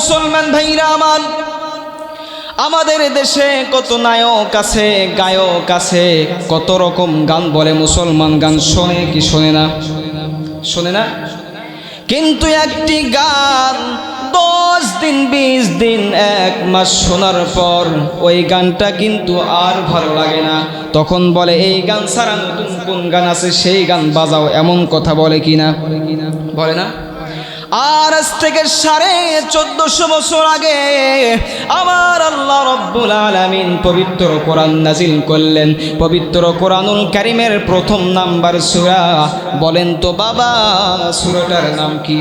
মুসলমান ভাইরা আমার, আমাদের দেশে কত নায়ক আছে, গায়ক আছে, কত রকম গান বলে। মুসলমান গান শোনে কি শোনে না? শোনে না? কিন্তু একটি গান 10 দিন 20 দিন 1 মাস শোনার পর ওই গানটা কিন্তু আর ভালো লাগে না। তখন বলে এই গান ছাড়া নতুন কোন গান আছে সেই গান বাজাও, এমন কথা বলে কিনা? বলে না? আর আজ থেকে 1450 বছর আগে আমার আল্লাহ রব্বুল আলামিন পবিত্র কোরআন নাজিল করলেন। পবিত্র কোরআনুল কারীমের প্রথম নাম্বার সূরা, বলেন তো বাবা সূরাটার নাম কি?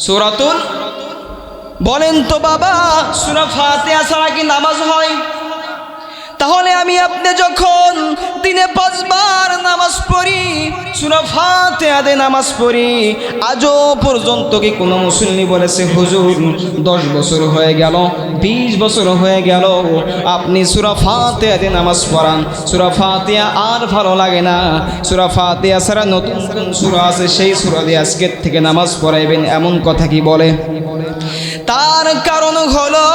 সূরাতুল, বলেন তো বাবা সূরা ফাতিহা ছাড়া কি নামাজ হয়? তাহলে আমি আপনি যখন দিনে 5 বার নামাজ পড়ি, সূরা ফাতিহা দিয়ে নামাজ পড়ি, আজও পর্যন্ত কি কোনো মুসল্লি বলেছে হুজুর 10 বছর হয়ে গেল, 20 বছর হয়ে গেল আপনি সূরা ফাতিহা দিয়ে নামাজ পড়ান, সূরা ফাতিহা আর ভালো লাগে না, সূরা ফাতিহা ছাড়া নতুন কোন সূরা আছে সেই সূরা দিয়ে আজকের থেকে নামাজ পড়াইবেন, এমন কথা কি বলে? তার কারণ হলো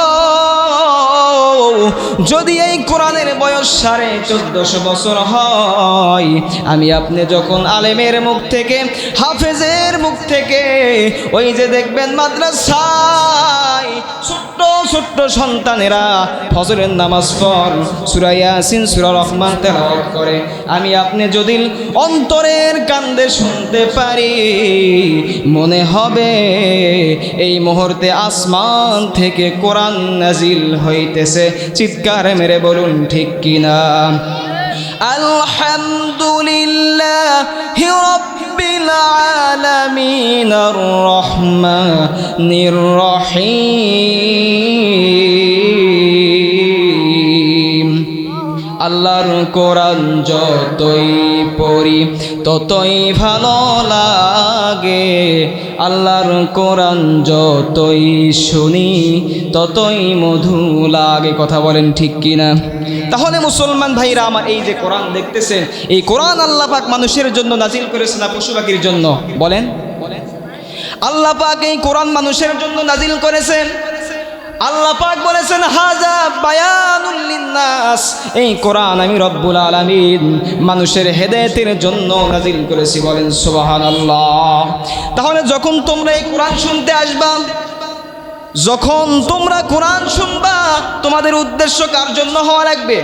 যদি এই কোরআনের বয়স 1450 বছর হয়, আমি আপনি যখন আলেমের মুখ থেকে, হাফেজের মুখ থেকে, ওই যে দেখবেন মাদ্রাসায় ছোট্ট ছোট্ট সন্তানেরা ফজরের নামাজ পড় সূরা ইয়াসিন সূরা রহমান তেলাওয়াত করে, আমি আপনি যদি অন্তরের কান্দে শুনতে পারি, মনে হবে এই মুহূর্তে আসমান থেকে কোরআন নাজিল হইতেছে। চিৎকার মেরে বলুন ঠিক কিনা? আলহামদুলিল্লাহি রাব্বিল আলামিন আর রহমানির রহিম। আল্লাহর কোরআন যতই পড়ি ততই ভালো লাগে, আল্লাহর কোরআন যতই শুনি ততই মধু লাগে। কথা বলেন ঠিক কিনা? তাহলে মুসলমান ভাইরা আমার, এই যে কোরআন দেখতেছেন, এই কোরআন আল্লাহ পাক মানুষের জন্য নাজিল করেছেন না পশু পাখির জন্য? বলেন। আল্লাহ পাক এই কোরআন মানুষের জন্য নাজিল করেছেন। আল্লাহ পাক বলেছেন হাযা বায়ানুল লিন্নাস, এই কোরআন আমি রব্বুল আলামিন মানুষের হেদায়েতের জন্য নাজিল করেছি। বলেন সুবহানাল্লাহ। তাহলে যখন তোমরা এই কোরআন শুনতে আসবা, যখন তোমরা কোরআন শুনবা, তোমাদের উদ্দেশ্য কার জন্য হওয়া লাগবে?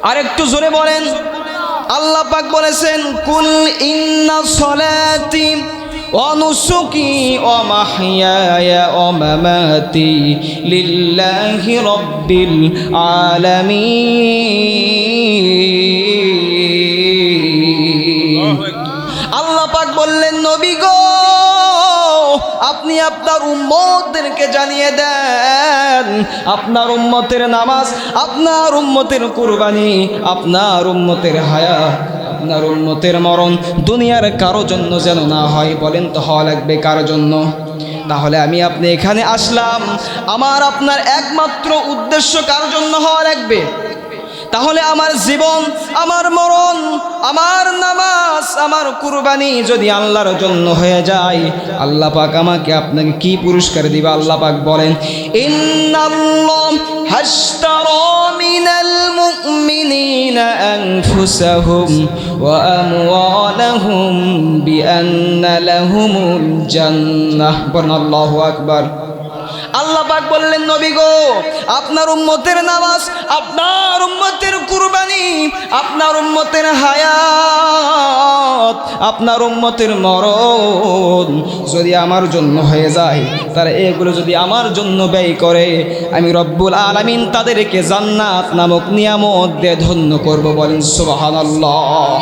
আর একটু জোরে বলেন। আল্লাহ পাক বলেছেন কুল ইন্না সলাতি ওয়া নুসুকি ওয়া মাহইয়ায়া ওয়া মামাতি লিল্লাহি রাব্বিল আলামিন। আল্লাহ পাক বললেন নবী গো, আপনি আপনার উম্মতদেরকে জানিয়ে দেন, আপনার উম্মতের নামাজ, আপনার উম্মতের কুরবানি, আপনার উম্মতের হায়াত, আপনার উম্মতের মরণ দুনিয়ার কারো জন্য যেন না হয়। বলেন তো হওয়া লাগবে কার জন্য? তাহলে আমি আপনি এখানে আসলাম, আমার আপনার একমাত্র উদ্দেশ্য কার জন্য হওয়া লাগবে? তাহলে আমার জীবন, আমার মরণ, আমার নামাজ, আমার কুরবানি যদি আল্লাহর জন্য হয়ে যায়, আল্লাহ পাক আমাকে আপনাকে কি পুরস্কার দিবে? আল্লাহ পাক বলেন ইন্নাল্লাহ হাশতারা মিনাল মুমিনিনা আনফুসাহুম ওয়া আমওয়ালাহুম বিআন্না লাহুমুল জান্নাহ। বলেন আল্লাহু আকবার। আল্লাহ পাক বললেন নবী গো, আপনার উম্মতের নামাজ, আপনার উম্মতের কুরবানি, আপনার উম্মতের হায়াত, আপনার উম্মতের মরণ যদি আমার জন্য হয়ে যায়, তারা এগুলো যদি আমার জন্য ব্যয় করে, আমি রব্বুল আলামিন তাদেরকে জান্নাত নামক নিয়ামত দিয়ে ধন্য করব। বলেন সুবহানাল্লাহ।